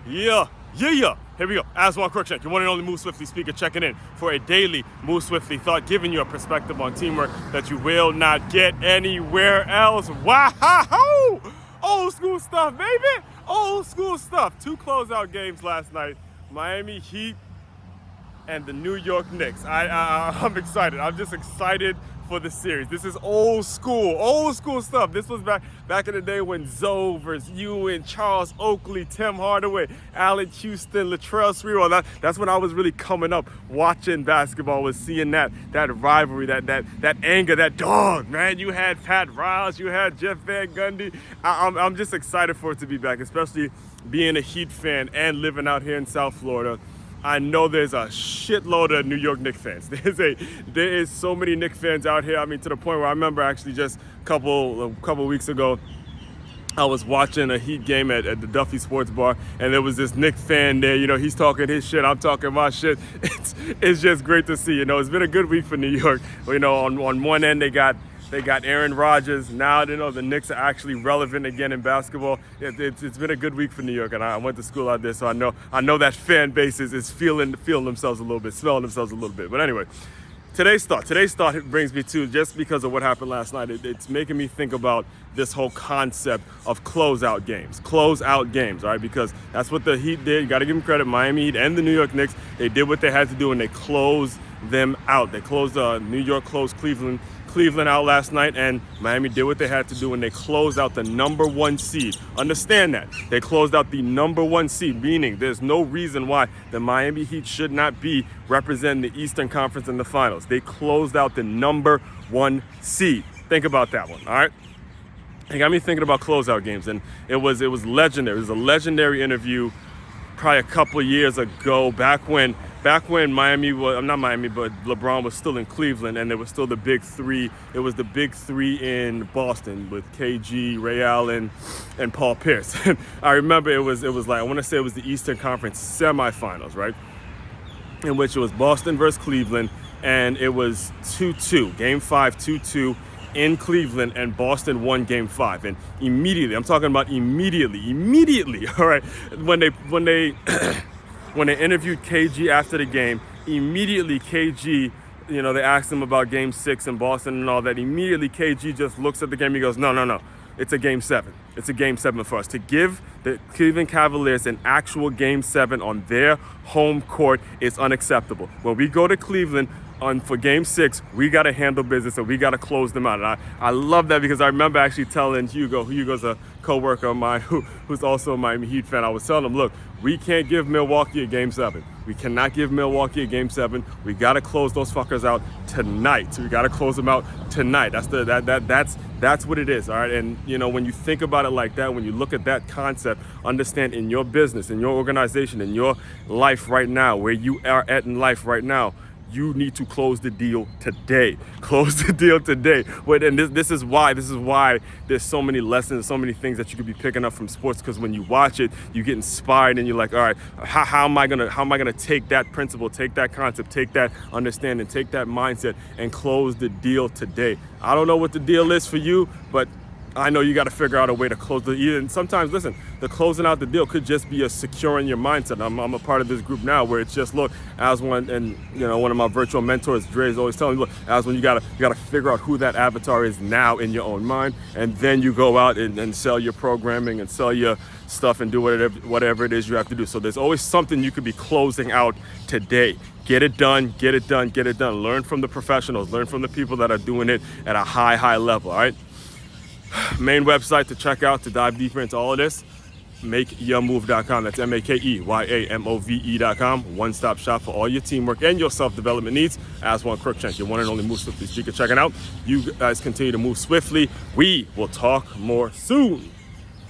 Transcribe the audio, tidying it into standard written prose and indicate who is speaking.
Speaker 1: Yeah. Here we go. Aswand Cruickshank, your one and only Move Swiftly speaker, checking in for a daily Move Swiftly thought, giving you a perspective on teamwork that you will not get anywhere else. Wow! Old school stuff, baby! Old school stuff. 2 closeout games last night. Miami Heat and the New York Knicks. I'm excited. I'm just excited for the series. This is old school stuff. This was back in the day when Zoe versus Ewan, Charles Oakley, Tim Hardaway, Allen Houston, Latrell Sprewell. That's when I was really coming up watching basketball, was seeing that rivalry, that anger, that dog, man. You had Pat Riles, you had Jeff Van Gundy. I'm just excited for it to be back, especially being a Heat fan and living out here in South Florida. I know there's a shitload of New York Knicks fans. There is so many Knicks fans out here. I mean, to the point where I remember actually just a couple weeks ago, I was watching a Heat game at the Duffy Sports Bar, and there was this Knicks fan there. You know, he's talking his shit, I'm talking my shit. It's just great to see. You know, it's been a good week for New York. You know, on one end they got Aaron Rodgers. Now, you know, the Knicks are actually relevant again in basketball. It's been a good week for New York, and I went to school out there, so I know that fan base is feeling themselves a little bit, smelling themselves a little bit. But anyway, today's thought brings me to, just because of what happened last night, it's making me think about this whole concept of closeout games, all right? Because that's what the Heat did. You got to give them credit. Miami Heat and the New York Knicks, they did what they had to do, and they closed them out. They closed New York closed Cleveland out last night, and Miami did what they had to do, and they closed out the number 1 seed. Understand that. They closed out the number 1 seed, meaning there's no reason why the Miami Heat should not be representing the Eastern Conference in the finals. They closed out the number 1 seed. Think about that one, all right? It got me thinking about closeout games, and it was legendary. It was a legendary interview probably a couple of years ago, back when Miami was, not Miami, but LeBron was still in Cleveland, and there was still the big three. It was the big three in Boston with KG, Ray Allen, and Paul Pierce. I remember it was like, I want to say it was the Eastern Conference semifinals, right? In which it was Boston versus Cleveland, and it was 2-2, Game 5, 2-2 in Cleveland, and Boston won Game 5. And immediately, I'm talking about immediately, all right, when they when they interviewed KG after the game, immediately KG, you know, they asked him about Game 6 in Boston and all that. Immediately KG just looks at the game. He goes, no. It's a Game 7. It's a Game 7 for us. To give the Cleveland Cavaliers an actual Game 7 on their home court is unacceptable. When we go to Cleveland for Game 6, we got to handle business, and we got to close them out. And I love that, because I remember actually telling Hugo's a co-worker of mine who's also a Miami Heat fan. I was telling him, look, we can't give Milwaukee a Game 7. We cannot give Milwaukee a Game 7. We got to close those fuckers out tonight. We got to close them out tonight. That's what it is, all right? And, you know, when you think about it like that, when you look at that concept, understand in your business, in your organization, in your life right now, where you are at in life right now, you need to close the deal today. Close the deal today. And this is why there's so many lessons, so many things that you could be picking up from sports. Because when you watch it, you get inspired, and you're like, all right, how am I gonna take that principle, take that concept, take that understanding, take that mindset, and close the deal today? I don't know what the deal is for you, but I know you got to figure out a way to close the deal. And sometimes, listen, the closing out the deal could just be a securing your mindset. I'm a part of this group now where it's just, look, Aswand, and you know, one of my virtual mentors, Dre, is always telling me, look, Aswand, you gotta figure out who that avatar is now in your own mind, and then you go out and sell your programming and sell your stuff and do whatever it is you have to do. So there's always something you could be closing out today. Get it done. Learn from the professionals. Learn from the people that are doing it at a high level, all right? Main website to check out to dive deeper into all of this, makeyourmove.com. That's makeyourmove.com. One-stop shop for all your teamwork and your self-development needs. Aswand Cruickshank, your one and only Move Swiftly speaker, checking out. You guys continue to move swiftly. We will talk more soon.